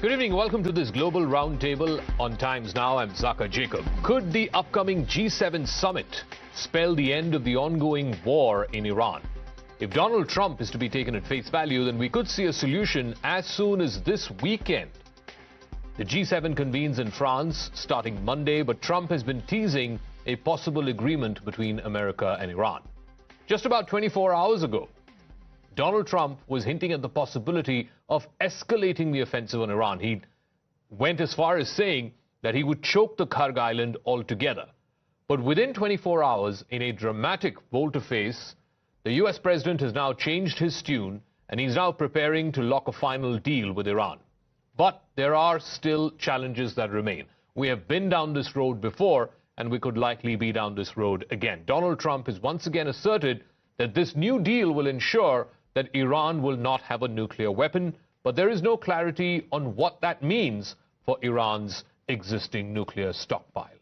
Good evening. Welcome to this global roundtable on Times Now. I'm Zakka Jacob. Could the upcoming G7 summit spell the end of the ongoing war in Iran? If Donald Trump is to be taken at face value, then we could see a solution as soon as this weekend. The G7 convenes in France starting Monday, but Trump has been teasing a possible agreement between America and Iran. Just about 24 hours ago, Donald Trump was hinting at the possibility of escalating the offensive on Iran. He went as far as saying that he would choke the Karg island altogether. But within 24 hours, in a dramatic volte-face, the US president has now changed his tune, and he's now preparing to lock a final deal with Iran. But there are still challenges that remain. We have been down this road before, and we could likely be down this road again. Donald Trump has once again asserted that this new deal will ensure that Iran will not have a nuclear weapon, but there is no clarity on what that means for Iran's existing nuclear stockpile.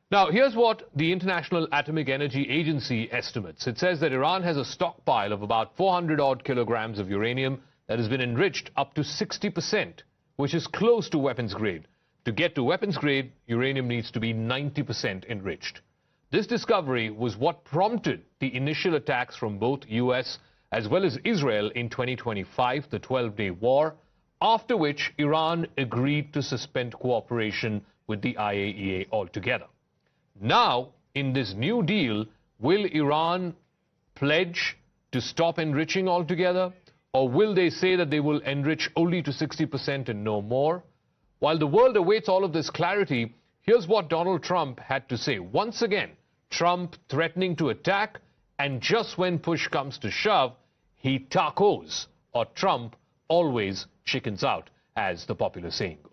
Now, here's what the International Atomic Energy Agency estimates. It says that Iran has a stockpile of about 400-odd kilograms of uranium that has been enriched up to 60%, which is close to weapons grade. To get to weapons grade, uranium needs to be 90% enriched. This discovery was what prompted the initial attacks from both US as well as Israel in 2025, the 12-day war, after which Iran agreed to suspend cooperation with the IAEA altogether. Now, in this new deal, will Iran pledge to stop enriching altogether, or will they say that they will enrich only to 60% and no more? While the world awaits all of this clarity, here's what Donald Trump had to say. Once again, Trump threatening to attack, and just when push comes to shove, he tacos, or Trump always chickens out, as the popular saying goes.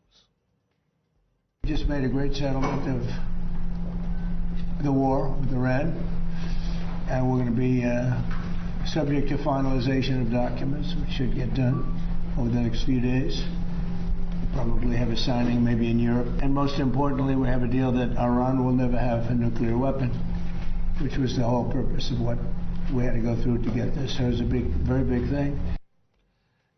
We just made a great settlement of the war with Iran, and we're going to be subject to finalization of documents, which should get done over the next few days. Probably have a signing maybe in Europe. And most importantly, we have a deal that Iran will never have a nuclear weapon, which was the whole purpose of what we had to go through to get this. So it was a very big thing.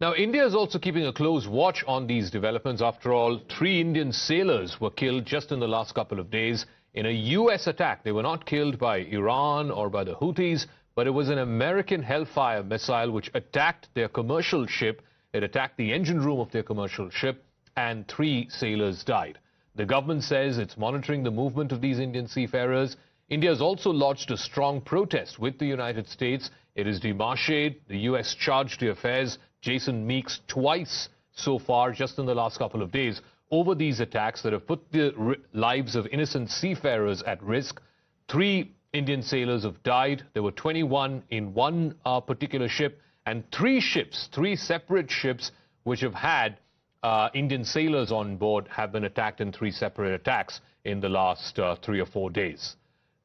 Now, India is also keeping a close watch on these developments. After all, 3 Indian sailors were killed just in the last couple of days in a US attack. They were not killed by Iran or by the Houthis, but it was an American Hellfire missile which attacked their commercial ship. It attacked the engine room of their commercial ship, and 3 sailors died. The government says it's monitoring the movement of these Indian seafarers. India has also lodged a strong protest with the United States. It has demarched the U.S. chargé d'affaires, Jason Meeks, twice so far, just in the last couple of days, over these attacks that have put the lives of innocent seafarers at risk. 3 Indian sailors have died. There were 21 in one particular ship, and 3 ships, 3 separate ships, which have had Indian sailors on board, have been attacked in 3 separate attacks in the last 3 or 4 days.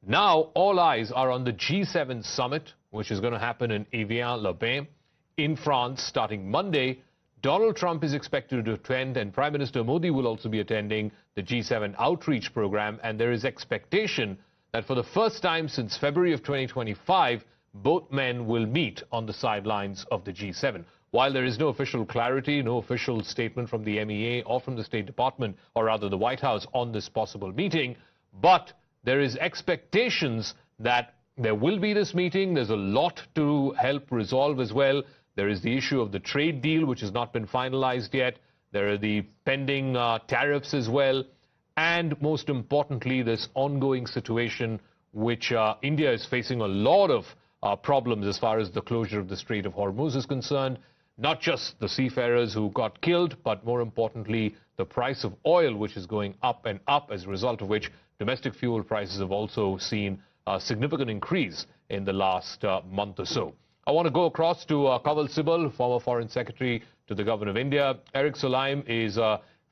Now, all eyes are on the G7 summit, which is going to happen in Evian-les-Bains in France starting Monday. Donald Trump is expected to attend, and Prime Minister Modi will also be attending the G7 outreach program. And there is expectation that for the first time since February of 2025, both men will meet on the sidelines of the G7. While there is no official clarity, no official statement from the MEA or from the State Department, or rather the White House, on this possible meeting, but there is expectations that there will be this meeting. There's a lot to help resolve as well. There is the issue of the trade deal, which has not been finalized yet. There are the pending tariffs as well. And most importantly, this ongoing situation, which India is facing a lot of problems as far as the closure of the Strait of Hormuz is concerned. Not just the seafarers who got killed, but more importantly, the price of oil, which is going up and up, as a result of which domestic fuel prices have also seen a significant increase in the last month or so. I want to go across to Kanwal Sibal, former Foreign Secretary to the Government of India. Erik Solheim is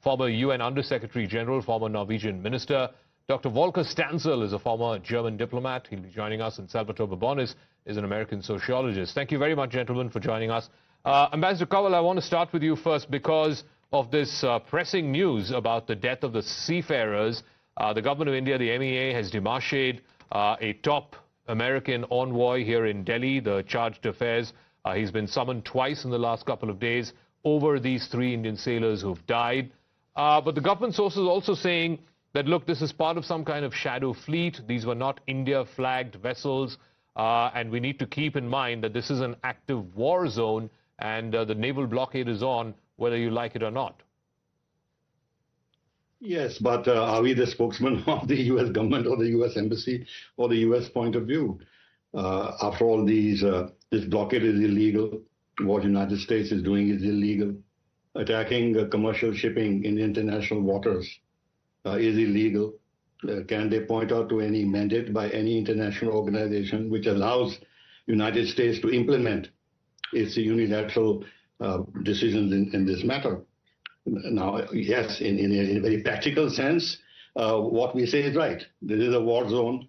former UN Under-Secretary General, former Norwegian Minister. Dr. Volker Stanzel is a former German diplomat. He'll be joining us. And Salvatore Babonis is an American sociologist. Thank you very much, gentlemen, for joining us. Ambassador Kanwal, I want to start with you first because of this pressing news about the death of the seafarers. The Government of India, the MEA, has demarched a top American envoy here in Delhi, the chargé d'affaires. He's been summoned twice in the last couple of days. over these 3 Indian sailors who've died. But the government sources also saying that, look, this is part of some kind of shadow fleet. These were not India-flagged vessels. And we need to keep in mind that this is an active war zone and the naval blockade is on, whether you like it or not. Yes, but are we the spokesman of the U.S. government or the U.S. embassy or the U.S. point of view? After all, this blockade is illegal. What the United States is doing is illegal. Attacking commercial shipping in international waters is illegal. Can they point out to any mandate by any international organization which allows United States to implement its unilateral decisions in this matter? Now, yes, in a very practical sense, what we say is right. This is a war zone.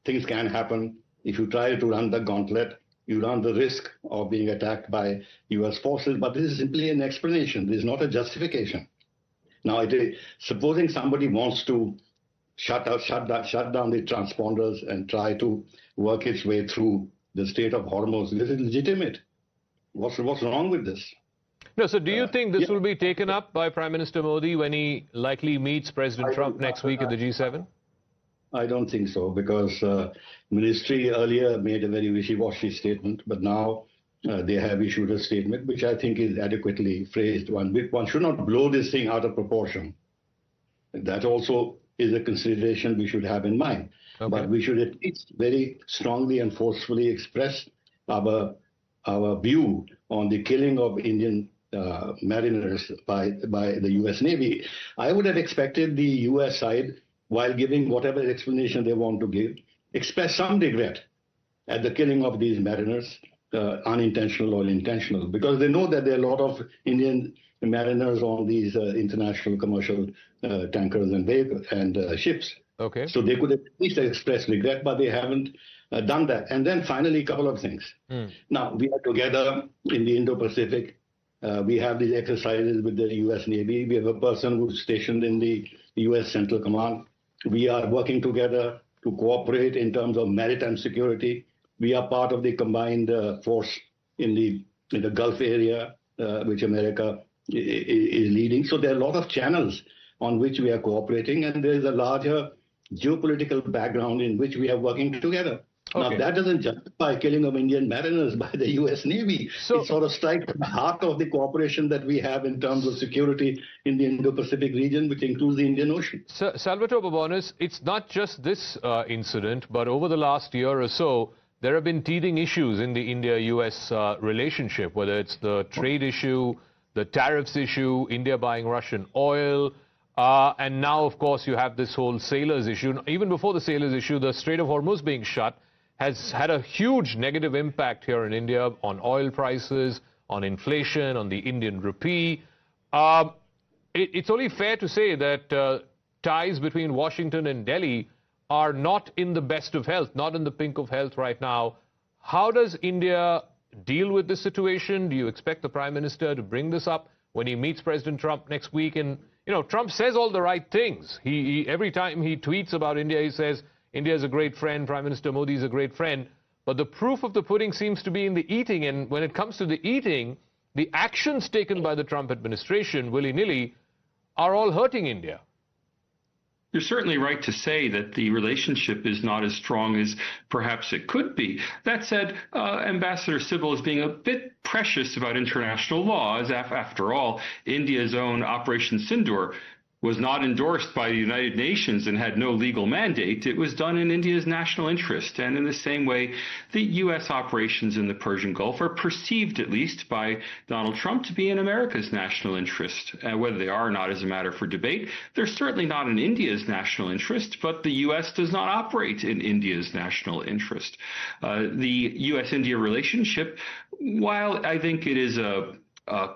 Things can happen. If you try to run the gauntlet, you run the risk of being attacked by U.S. forces. But this is simply an explanation. This is not a justification. Now, supposing somebody wants to shut down the transponders and try to work its way through the Strait of Hormuz, this is legitimate. What's wrong with this? No, so do you think this will be taken up by Prime Minister Modi when he likely meets President Trump next week at the G7? I don't think so, because ministry earlier made a very wishy-washy statement, but now they have issued a statement which I think is adequately phrased. One should not blow this thing out of proportion. That also is a consideration we should have in mind. Okay. But we should at least very strongly and forcefully express our view on the killing of Indian mariners by the U.S. Navy. I would have expected the U.S. side, while giving whatever explanation they want to give, express some regret at the killing of these mariners, unintentional or intentional, because they know that there are a lot of Indian mariners on these international commercial tankers and ships. Okay. So they could at least express regret, but they haven't done that. And then finally, a couple of things. Now, we are together in the Indo-Pacific. We have these exercises with the U.S. Navy. We have a person who's stationed in the U.S. Central Command. We are working together to cooperate in terms of maritime security. We are part of the combined force in the Gulf area, which America is leading. So there are a lot of channels on which we are cooperating, and there is a larger geopolitical background in which we are working together. Okay. Now, that doesn't justify killing of Indian mariners by the U.S. Navy. So, it sort of strikes the heart of the cooperation that we have in terms of security in the Indo-Pacific region, which includes the Indian Ocean. So, Salvatore Babones, it's not just this incident, but over the last year or so, there have been teething issues in the India-U.S. relationship, whether it's the trade issue, the tariffs issue, India buying Russian oil, and now, of course, you have this whole sailors issue. Even before the sailors issue, the Strait of Hormuz being shut has had a huge negative impact here in India on oil prices, on inflation, on the Indian rupee. It's only fair to say that ties between Washington and Delhi are not in the best of health, not in the pink of health right now. How does India deal with this situation? Do you expect the Prime Minister to bring this up when he meets President Trump next week? And, you know, Trump says all the right things. Every time he tweets about India, he says, India is a great friend, Prime Minister Modi is a great friend. But the proof of the pudding seems to be in the eating. And when it comes to the eating, the actions taken by the Trump administration, willy-nilly, are all hurting India. You're certainly right to say that the relationship is not as strong as perhaps it could be. That said, Ambassador Sybil is being a bit precious about international law, as after all, India's own Operation Sindoor was not endorsed by the United Nations and had no legal mandate. It was done in India's national interest. And in the same way, the U.S. operations in the Persian Gulf are perceived, at least by Donald Trump, to be in America's national interest. Whether they are or not is a matter for debate. They're certainly not in India's national interest, but the U.S. does not operate in India's national interest. The U.S.-India relationship, while I think it is a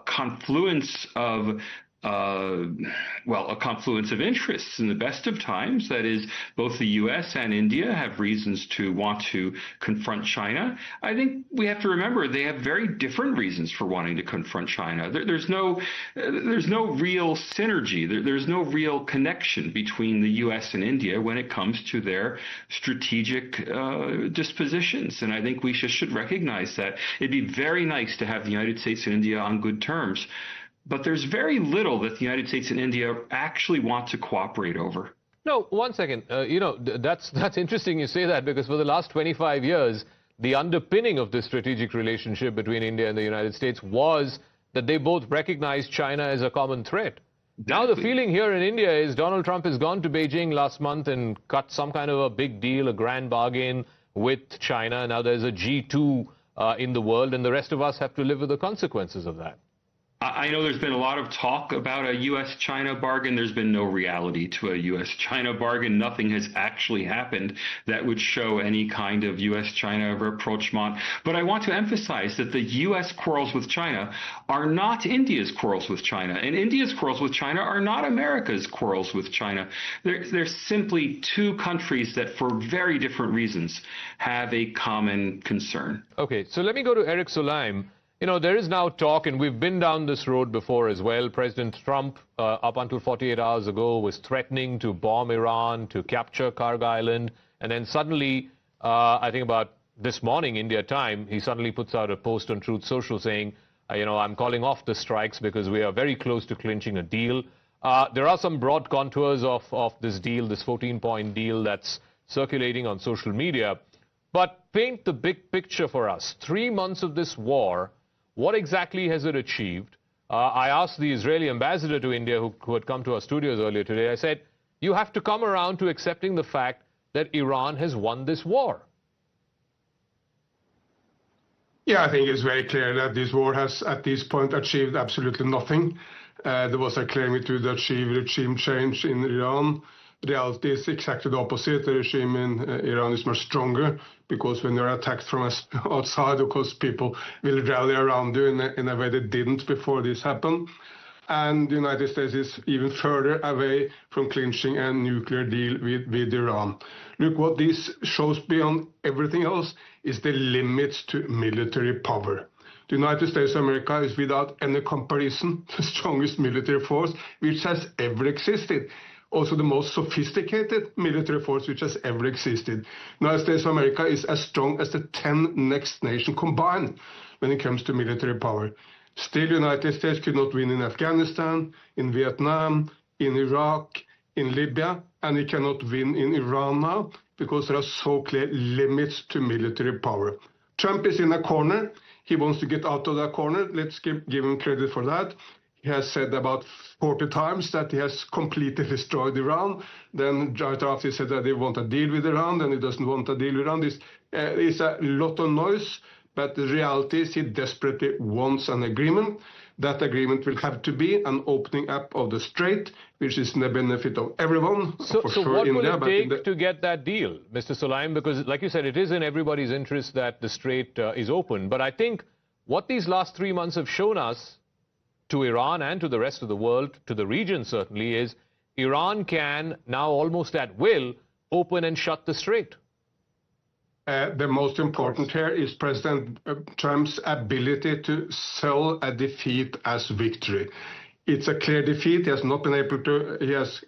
confluence of a confluence of interests. In the best of times, that is, both the U.S. and India have reasons to want to confront China. I think we have to remember they have very different reasons for wanting to confront China. There's no real synergy. There's no real connection between the U.S. and India when it comes to their strategic dispositions. And I think we should recognize that. It'd be very nice to have the United States and India on good terms. But there's very little that the United States and India actually want to cooperate over. No, one second. That's interesting you say that, because for the last 25 years, the underpinning of this strategic relationship between India and the United States was that they both recognized China as a common threat. Now the feeling here in India is Donald Trump has gone to Beijing last month and cut some kind of a big deal, a grand bargain with China. Now there's a G2 in the world, and the rest of us have to live with the consequences of that. I know there's been a lot of talk about a U.S.-China bargain. There's been no reality to a U.S.-China bargain. Nothing has actually happened that would show any kind of U.S.-China rapprochement. But I want to emphasize that the U.S. quarrels with China are not India's quarrels with China. And India's quarrels with China are not America's quarrels with China. They're simply two countries that, for very different reasons, have a common concern. Okay, so let me go to Eric Solheim. You know, there is now talk, and we've been down this road before as well. President Trump, up until 48 hours ago, was threatening to bomb Iran, to capture Karg Island. And then suddenly, I think about this morning, India time, he suddenly puts out a post on Truth Social saying, I'm calling off the strikes because we are very close to clinching a deal. There are some broad contours of this deal, this 14-point deal that's circulating on social media. But paint the big picture for us. 3 months of this war. What exactly has it achieved? I asked the Israeli ambassador to India, who had come to our studios earlier today, I said, you have to come around to accepting the fact that Iran has won this war. Yeah, I think it's very clear that this war has, at this point, achieved absolutely nothing. There was a claim it would achieve regime change in Iran. The reality is exactly the opposite. The regime in Iran is much stronger, because when you're attacked from outside, of course, people will rally around you in a way they didn't before this happened. And the United States is even further away from clinching a nuclear deal with Iran. Look, what this shows beyond everything else is the limits to military power. The United States of America is, without any comparison, the strongest military force which has ever existed. Also the most sophisticated military force which has ever existed. The United States of America is as strong as the 10 next nations combined when it comes to military power. Still, the United States could not win in Afghanistan, in Vietnam, in Iraq, in Libya, and it cannot win in Iran now because there are so clear limits to military power. Trump is in a corner. He wants to get out of that corner. Let's give him credit for that. He has said about 40 times that he has completely destroyed Iran. Then right after he said that he wants a deal with Iran, then he doesn't want a deal with Iran. This is a lot of noise, but the reality is he desperately wants an agreement. That agreement will have to be an opening up of the strait, which is in the benefit of everyone. So what will it take to get that deal, Mr. Solheim? Because, like you said, it is in everybody's interest that the strait is open. But I think what these last 3 months have shown us, to Iran and to the rest of the world, to the region certainly, is Iran can now almost at will open and shut the strait. The most important here is President Trump's ability to sell a defeat as victory. It's a clear defeat. He has not been able to, he has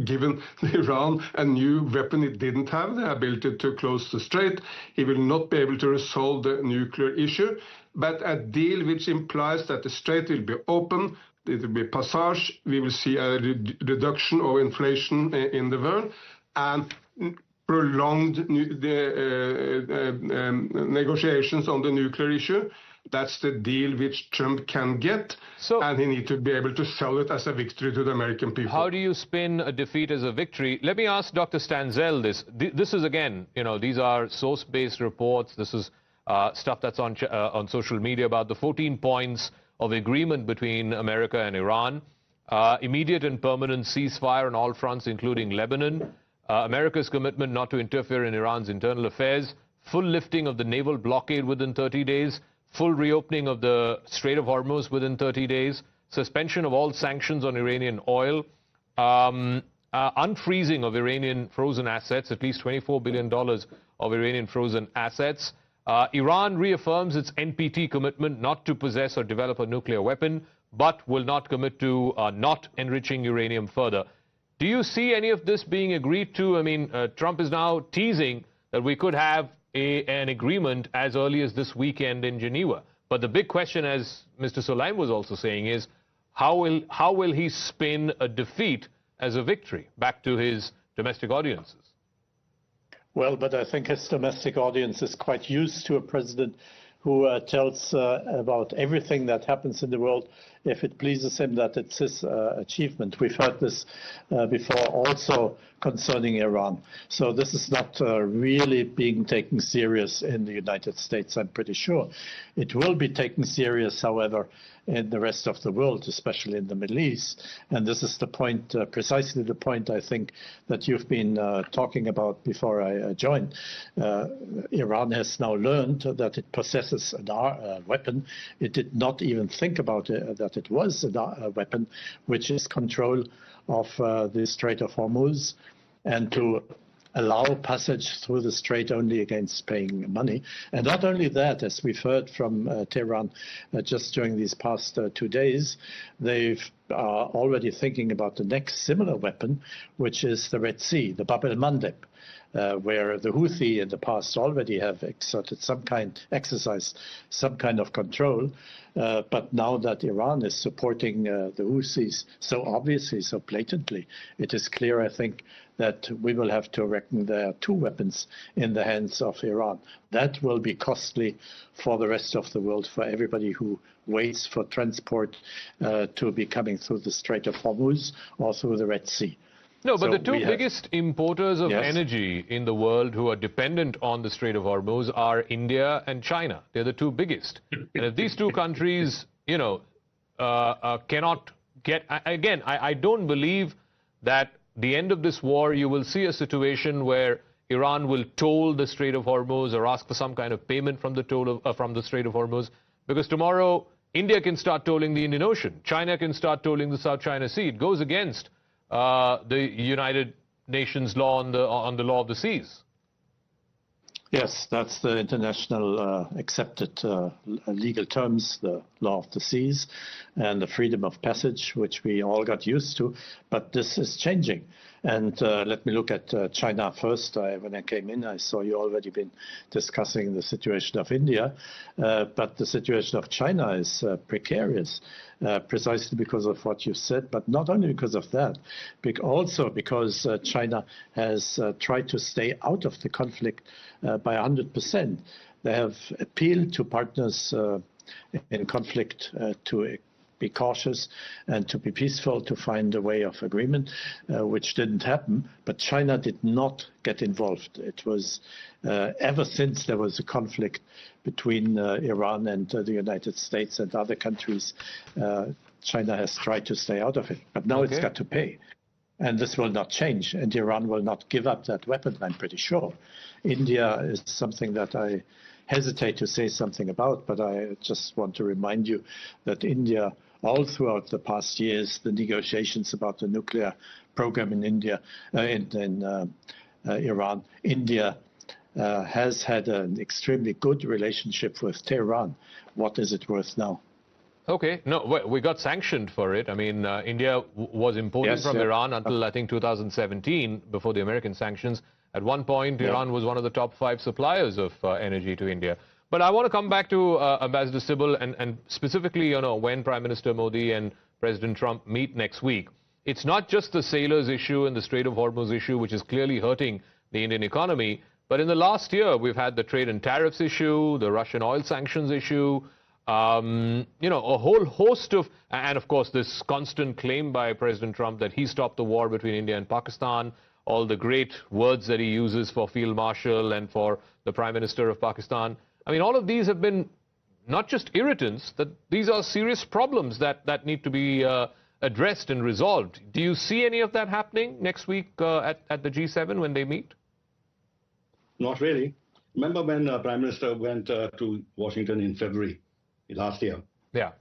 given Iran a new weapon it didn't have, the ability to close the strait. He will not be able to resolve the nuclear issue, but a deal which implies that the strait will be open, it will be passage, we will see a reduction of inflation in the world, and prolonged negotiations on the nuclear issue. That's the deal which Trump can get, and he needs to be able to sell it as a victory to the American people. How do you spin a defeat as a victory? Let me ask Dr. Stanzel this. This is, again, these are source-based reports. This is stuff that's on social media about the 14 points of agreement between America and Iran. Immediate and permanent ceasefire on all fronts, including Lebanon. America's commitment not to interfere in Iran's internal affairs. Full lifting of the naval blockade within 30 days. Full reopening of the Strait of Hormuz within 30 days. suspension of all sanctions on Iranian oil, unfreezing of Iranian frozen assets, at least $24 billion of Iranian frozen assets. Iran reaffirms its NPT commitment not to possess or develop a nuclear weapon, but will not commit to not enriching uranium further. Do you see any of this being agreed to? I mean, Trump is now teasing that we could have an agreement as early as this weekend in Geneva. But the big question, as Mr. Soleim was also saying, is how will he spin a defeat as a victory back to his domestic audiences? Well, but I think his domestic audience is quite used to a president who tells about everything that happens in the world if it pleases him that it's his achievement. We've heard this before also concerning Iran. So this is not really being taken serious in the United States, I'm pretty sure. It will be taken serious, however, in the rest of the world, especially in the Middle East. And this is the point, precisely the point, I think, that you've been talking about before I joined. Iran has now learned that it possesses a weapon. It did not even think about it, that it was a weapon, which is control of the Strait of Hormuz, and to allow passage through the strait only against paying money. And not only that, as we've heard from Tehran just during these past 2 days, they've already thinking about the next similar weapon, which is the Red Sea, the Bab el-Mandeb, where the Houthi in the past already have exercised some kind of control. But now that Iran is supporting the Houthis so obviously, so blatantly, it is clear, I think, that we will have to reckon there are two weapons in the hands of Iran. That will be costly for the rest of the world, for everybody who waits for transport to be coming through the Strait of Hormuz or through the Red Sea. No, but the two biggest importers of Yes. energy in the world who are dependent on the Strait of Hormuz are India and China. They're the two biggest. And if these two countries, cannot get... Again, I don't believe that the end of this war, you will see a situation where Iran will toll the Strait of Hormuz or ask for some kind of payment from the Strait of Hormuz, because tomorrow India can start tolling the Indian Ocean. China can start tolling the South China Sea. It goes against the United Nations law on the law of the seas. Yes, that's the international accepted legal terms, the law of the seas and the freedom of passage, which we all got used to. But this is changing. And let me look at China first. When I came in, I saw you already been discussing the situation of India. But the situation of China is precarious, precisely because of what you said, but not only because of that, also because China has tried to stay out of the conflict by 100%. They have appealed to partners in conflict to be cautious and to be peaceful, to find a way of agreement, which didn't happen. But China did not get involved. It was ever since there was a conflict between Iran and the United States and other countries, China has tried to stay out of it. But now it's got to pay. And this will not change. And Iran will not give up that weapon, I'm pretty sure. India is something that I hesitate to say something about, but I just want to remind you that India, all throughout the past years, the negotiations about the nuclear program in India, in Iran, India has had an extremely good relationship with Tehran. What is it worth now? Okay, no, we got sanctioned for it. I mean, India was importing from Iran until, I think, 2017, before the American sanctions. At one point, Iran was one of the top 5 suppliers of energy to India. But I want to come back to Ambassador Sybil, and specifically, when Prime Minister Modi and President Trump meet next week. It's not just the sailors issue and the Strait of Hormuz issue, which is clearly hurting the Indian economy. But in the last year, we've had the trade and tariffs issue, the Russian oil sanctions issue, a whole host of, and of course, this constant claim by President Trump that he stopped the war between India and Pakistan, all the great words that he uses for Field Marshal and for the Prime Minister of Pakistan. I mean, all of these have been not just irritants, that these are serious problems that need to be addressed and resolved. Do you see any of that happening next week at the G7 when they meet? Not really. Remember when Prime Minister went to Washington in February last year? Yeah.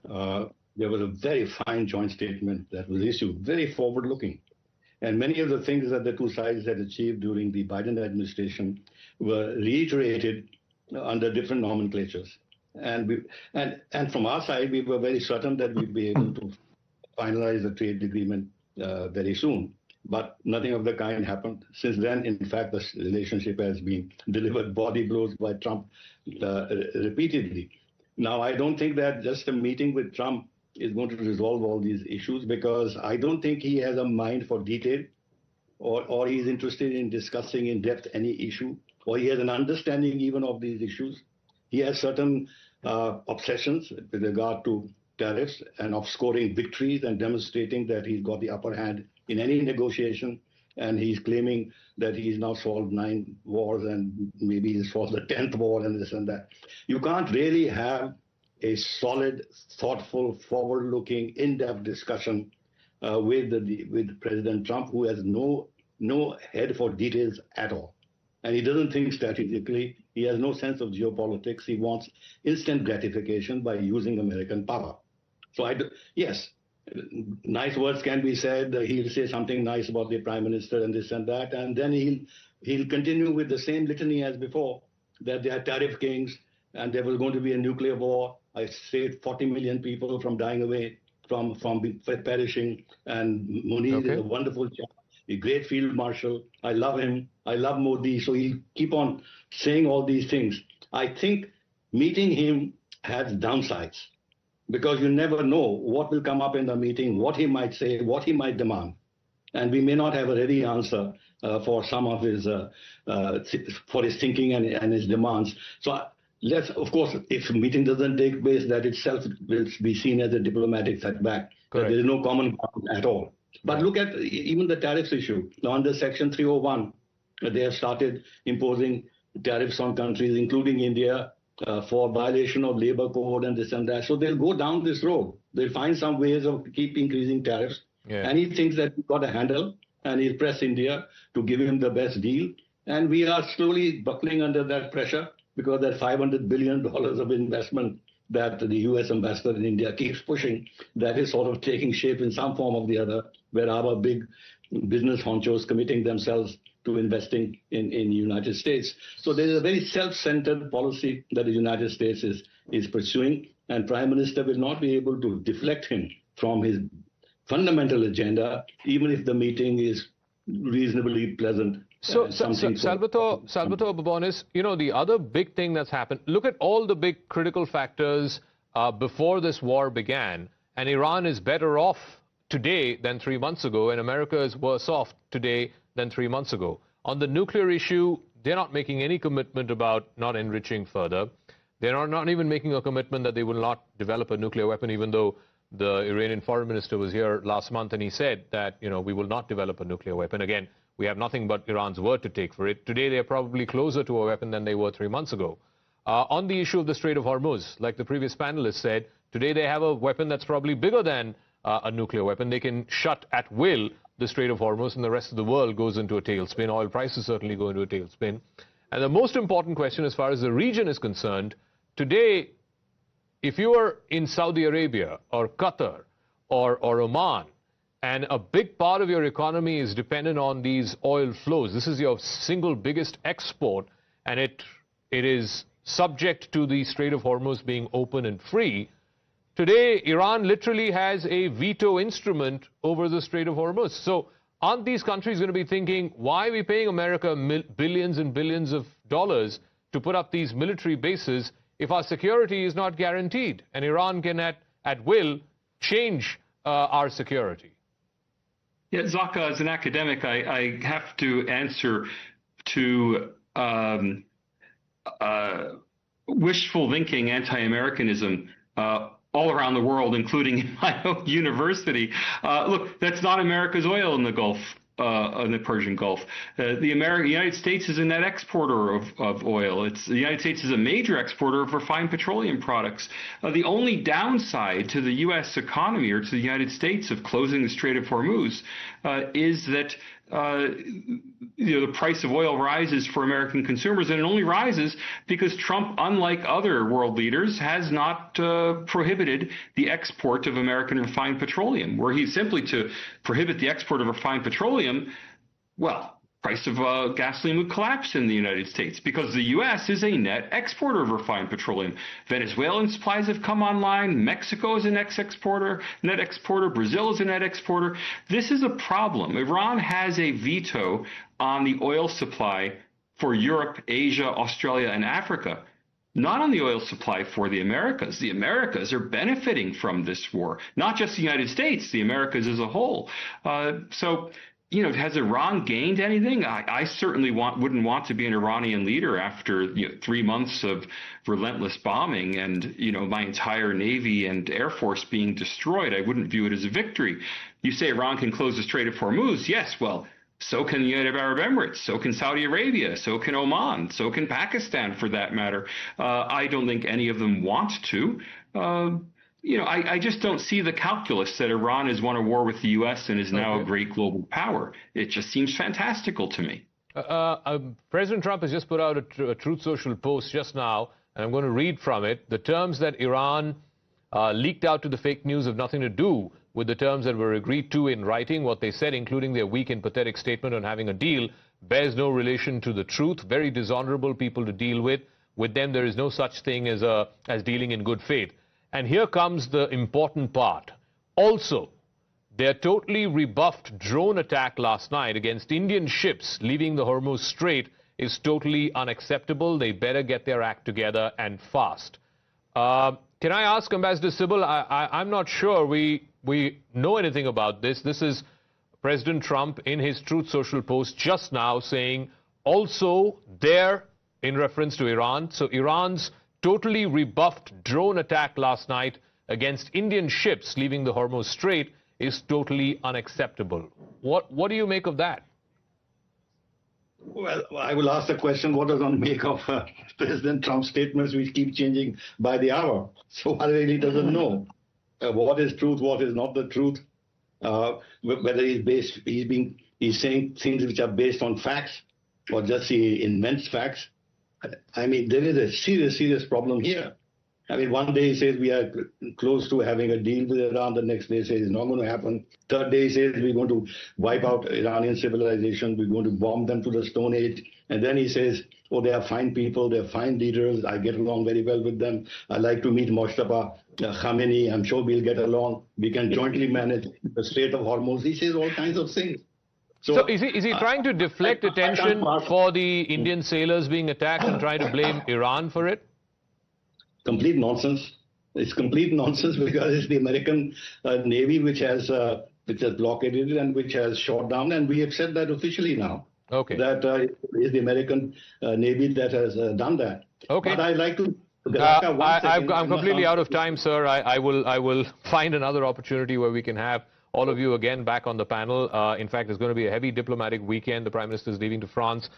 there was a very fine joint statement that was issued, very forward-looking. And many of the things that the two sides had achieved during the Biden administration were reiterated under different nomenclatures. And from our side, we were very certain that we'd be able to finalize the trade agreement very soon. But nothing of the kind happened. Since then, in fact, the relationship has been delivered body blows by Trump repeatedly. Now, I don't think that just a meeting with Trump is going to resolve all these issues, because I don't think he has a mind for detail, or he's interested in discussing in depth any issue, or he has an understanding even of these issues. He has certain obsessions with regard to tariffs and of scoring victories and demonstrating that he's got the upper hand in any negotiation. And he's claiming that he's now solved 9 wars and maybe he's solved the 10th war and this and that. You can't really have a solid, thoughtful, forward-looking, in-depth discussion with President Trump, who has no head for details at all. And he doesn't think strategically. He has no sense of geopolitics. He wants instant gratification by using American power. So yes, nice words can be said. He'll say something nice about the prime minister and this and that, and then he'll continue with the same litany as before, that they are tariff kings and there was going to be a nuclear war. I saved 40 million people from dying away, from perishing, and Munir is a wonderful chap, a great field marshal. I love him. I love Modi. So he'll keep on saying all these things. I think meeting him has downsides, because you never know what will come up in the meeting, what he might say, what he might demand. And we may not have a ready answer for some of his, for his thinking and his demands. So let's, of course, if a meeting doesn't take place, that itself will be seen as a diplomatic setback. There is no common ground at all. But look at even the tariffs issue. Now, under Section 301, they have started imposing tariffs on countries, including India, for violation of labor code and this and that. So they'll go down this road. They'll find some ways of keep increasing tariffs. Yeah. And he thinks that he's got a handle, and he'll press India to give him the best deal. And we are slowly buckling under that pressure, because that $500 billion of investment that the U.S. ambassador in India keeps pushing, that is sort of taking shape in some form or the other, where our big business honchos committing themselves to investing in the United States. So there is a very self-centered policy that the United States is pursuing, and Prime Minister will not be able to deflect him from his fundamental agenda, even if the meeting is reasonably pleasant. So, Salvatore Babonis, you know, the other big thing that's happened, look at all the big critical factors before this war began, and Iran is better off today than 3 months ago, and America is worse off today than 3 months ago. On the nuclear issue, they're not making any commitment about not enriching further. They're not even making a commitment that they will not develop a nuclear weapon, even though the Iranian foreign minister was here last month and he said that, you know, we will not develop a nuclear weapon. Again, we have nothing but Iran's word to take for it. Today, they're probably closer to a weapon than they were 3 months ago. On the issue of the Strait of Hormuz, like the previous panelist said, today they have a weapon that's probably bigger than a nuclear weapon. They can shut at will the Strait of Hormuz, and the rest of the world goes into a tailspin. Oil prices certainly go into a tailspin. And the most important question as far as the region is concerned, today, if you are in Saudi Arabia or Qatar or Oman, and a big part of your economy is dependent on these oil flows, this is your single biggest export, and it is subject to the Strait of Hormuz being open and free. Today, Iran literally has a veto instrument over the Strait of Hormuz. So aren't these countries going to be thinking, why are we paying America billions and billions of dollars to put up these military bases if our security is not guaranteed? And Iran can, at will, change our security. Yeah, Zakka, as an academic, I have to answer to wishful thinking anti-Americanism all around the world, including in my own university. Look, that's not America's oil in the Gulf, in the Persian Gulf. The United States is a net exporter of oil. The United States is a major exporter of refined petroleum products. The only downside to the U.S. economy or to the United States of closing the Strait of Hormuz is that the price of oil rises for American consumers, and it only rises because Trump, unlike other world leaders, has not prohibited the export of American refined petroleum. Were he simply to prohibit the export of refined petroleum, well, price of gasoline would collapse in the United States because the U.S. is a net exporter of refined petroleum. Venezuelan supplies have come online. Mexico is a net exporter. Brazil is a net exporter. This is a problem. Iran has a veto on the oil supply for Europe, Asia, Australia, and Africa. Not on the oil supply for the Americas. The Americas are benefiting from this war. Not just the United States, the Americas as a whole. Has Iran gained anything? I certainly wouldn't want to be an Iranian leader after 3 months of relentless bombing and my entire Navy and Air Force being destroyed. I wouldn't view it as a victory. You say Iran can close the Strait of Hormuz. Yes, well, so can the United Arab Emirates, so can Saudi Arabia, so can Oman, so can Pakistan for that matter. I don't think any of them want to. I just don't see the calculus that Iran has won a war with the U.S. and is now a great global power. It just seems fantastical to me. President Trump has just put out a Truth Social post just now, and I'm going to read from it. The terms that Iran leaked out to the fake news have nothing to do with the terms that were agreed to in writing. What they said, including their weak and pathetic statement on having a deal, bears no relation to the truth. Very dishonorable people to deal with. With them, there is no such thing as dealing in good faith. And here comes the important part. Also, their totally rebuffed drone attack last night against Indian ships leaving the Hormuz Strait is totally unacceptable. They better get their act together and fast. Can I ask Ambassador Sybil, I'm not sure we know anything about this. This is President Trump in his Truth Social post just now saying also there in reference to Iran. So Iran's totally rebuffed drone attack last night against Indian ships leaving the Hormuz Strait is totally unacceptable. What do you make of that? Well, I will ask the question, what does one make of President Trump's statements which keep changing by the hour? So one really doesn't know what is truth, what is not the truth, whether he's saying things which are based on facts or just he invents facts. I mean, there is a serious problem here. I mean, one day he says we are close to having a deal with Iran. The next day he says it's not going to happen. Third day he says we're going to wipe out Iranian civilization. We're going to bomb them to the Stone Age. And then he says, oh, they are fine people. They're fine leaders. I get along very well with them. I like to meet Mustafa Khamenei. I'm sure we'll get along. We can jointly manage the Strait of Hormuz. He says all kinds of things. So is he trying to deflect attention for the Indian sailors being attacked and try to blame Iran for it? Complete nonsense. It's complete nonsense because it's the American Navy which has blockaded it and which has shot down, and we have said that officially now. Okay. That it's the American Navy that has done that. Okay. But I'd like to. I'm completely out of time, sir. I will find another opportunity where we can have all of you again back on the panel. In fact, it's going to be a heavy diplomatic weekend. The Prime Minister is leaving to France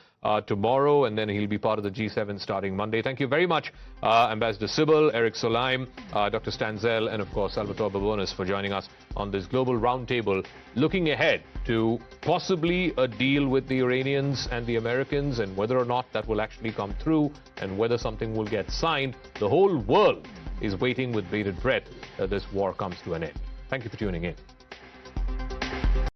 tomorrow, and then he'll be part of the G7 starting Monday. Thank you very much, Ambassador Sybil, Eric Soleim, Dr. Stanzel, and of course, Salvatore Babonis for joining us on this global roundtable, looking ahead to possibly a deal with the Iranians and the Americans, and whether or not that will actually come through, and whether something will get signed. The whole world is waiting with bated breath that this war comes to an end. Thank you for tuning in.